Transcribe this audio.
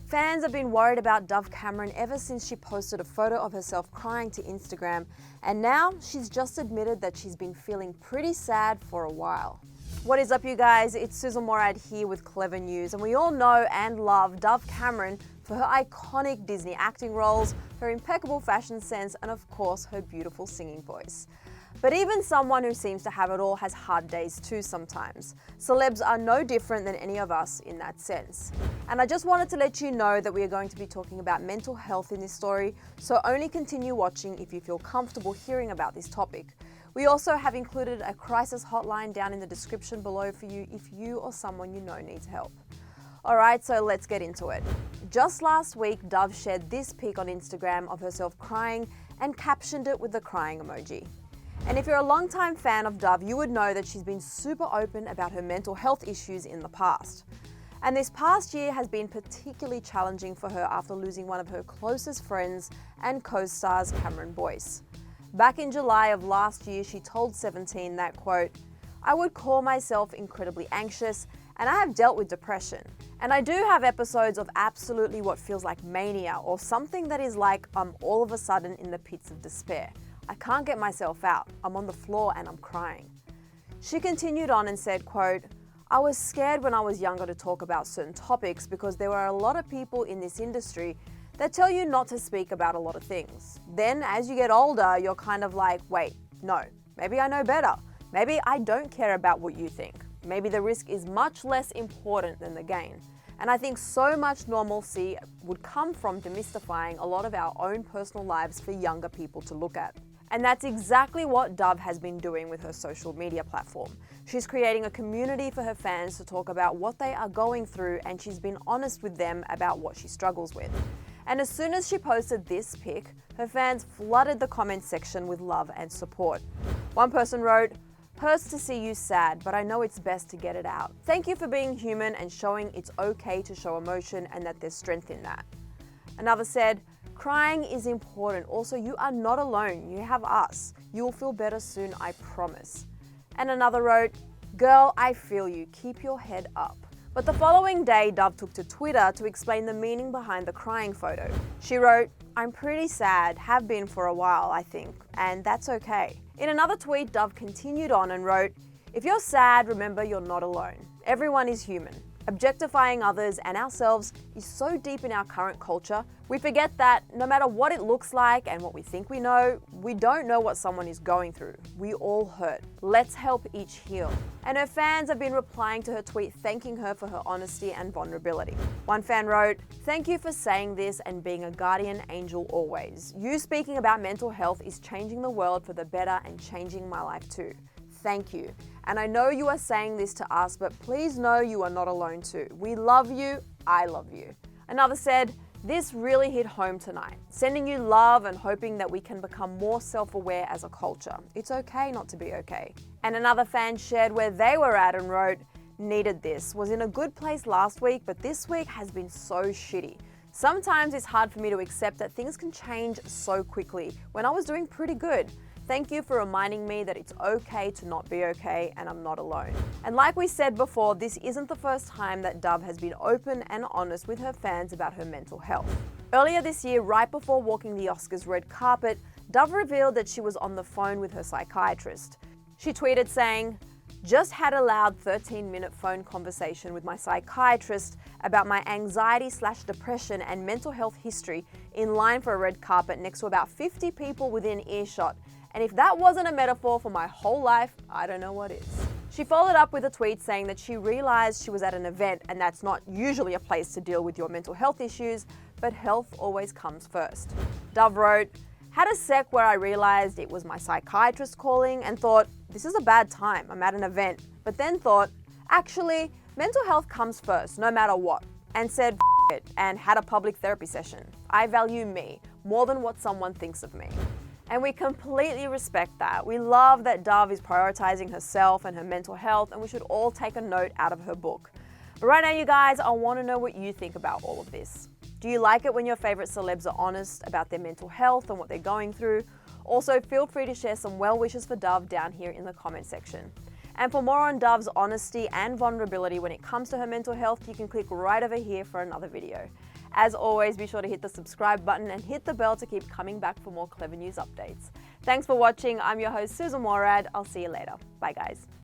Fans have been worried about Dove Cameron ever since she posted a photo of herself crying to Instagram, and now she's just admitted that she's been feeling pretty sad for a while. What is up, you guys? It's Susan Morad here with Clevver News, and we all know and love Dove Cameron for her iconic Disney acting roles, her impeccable fashion sense, and of course her beautiful singing voice. But even someone who seems to have it all has hard days too sometimes. Celebs are no different than any of us in that sense. And I just wanted to let you know that we are going to be talking about mental health in this story, so only continue watching if you feel comfortable hearing about this topic. We also have included a crisis hotline down in the description below for you if you or someone you know needs help. Alright, so let's get into it. Just last week, Dove shared this pic on Instagram of herself crying and captioned it with the crying emoji. And if you're a longtime fan of Dove, you would know that she's been super open about her mental health issues in the past. And this past year has been particularly challenging for her after losing one of her closest friends and co-stars, Cameron Boyce. Back in July of last year, she told 17 that, quote, "I would call myself incredibly anxious, and I have dealt with depression. And I do have episodes of absolutely what feels like mania, or something that is like I'm all of a sudden in the pits of despair. I can't get myself out. I'm on the floor and I'm crying." She continued on and said, quote, "I was scared when I was younger to talk about certain topics because there were a lot of people in this industry that tell you not to speak about a lot of things. Then as you get older, you're kind of like, wait, no, maybe I know better. Maybe I don't care about what you think. Maybe the risk is much less important than the gain. And I think so much normalcy would come from demystifying a lot of our own personal lives for younger people to look at." And that's exactly what Dove has been doing with her social media platform. She's creating a community for her fans to talk about what they are going through, and she's been honest with them about what she struggles with. And as soon as she posted this pic, her fans flooded the comment section with love and support. One person wrote, "Hurts to see you sad, but I know it's best to get it out. Thank you for being human and showing it's okay to show emotion and that there's strength in that." Another said, "Crying is important. Also, you are not alone. You have us. You will feel better soon, I promise." And another wrote, "Girl, I feel you. Keep your head up." But the following day, Dove took to Twitter to explain the meaning behind the crying photo. She wrote, "I'm pretty sad, have been for a while, I think, and that's okay." In another tweet, Dove continued on and wrote, "If you're sad, remember you're not alone. Everyone is human. Objectifying others and ourselves is so deep in our current culture, we forget that no matter what it looks like and what we think we don't know what someone is going through. We all hurt. Let's help each heal." And her fans have been replying to her tweet thanking her for her honesty and vulnerability. One fan wrote, "Thank you for saying this and being a guardian angel always. You speaking about mental health is changing the world for the better and changing my life too. Thank you. And I know you are saying this to us, but please know you are not alone too. We love you. I love you." Another said, "This really hit home tonight. Sending you love and hoping that we can become more self-aware as a culture. It's okay not to be okay." And another fan shared where they were at and wrote, "Needed this. Was in a good place last week, but this week has been so shitty. Sometimes it's hard for me to accept that things can change so quickly when I was doing pretty good. Thank you for reminding me that it's okay to not be okay and I'm not alone." And like we said before, this isn't the first time that Dove has been open and honest with her fans about her mental health. Earlier this year, right before walking the Oscars red carpet, Dove revealed that she was on the phone with her psychiatrist. She tweeted saying, "Just had a loud 13-minute phone conversation with my psychiatrist about my anxiety/depression and mental health history in line for a red carpet next to about 50 people within earshot. And if that wasn't a metaphor for my whole life, I don't know what is." She followed up with a tweet saying that she realized she was at an event and that's not usually a place to deal with your mental health issues, but health always comes first. Dove wrote, "Had a sec where I realized it was my psychiatrist calling and thought, this is a bad time, I'm at an event, but then thought, actually, mental health comes first, no matter what, and said F it and had a public therapy session. I value me more than what someone thinks of me." And we completely respect that. We love that Dove is prioritizing herself and her mental health, and we should all take a note out of her book. But right now, you guys, I want to know what you think about all of this. Do you like it when your favorite celebs are honest about their mental health and what they're going through? Also, feel free to share some well wishes for Dove down here in the comment section. And for more on Dove's honesty and vulnerability when it comes to her mental health, you can click right over here for another video. As always, be sure to hit the subscribe button and hit the bell to keep coming back for more Clevver news updates. Thanks for watching. I'm your host, Susan Morad. I'll see you later. Bye, guys.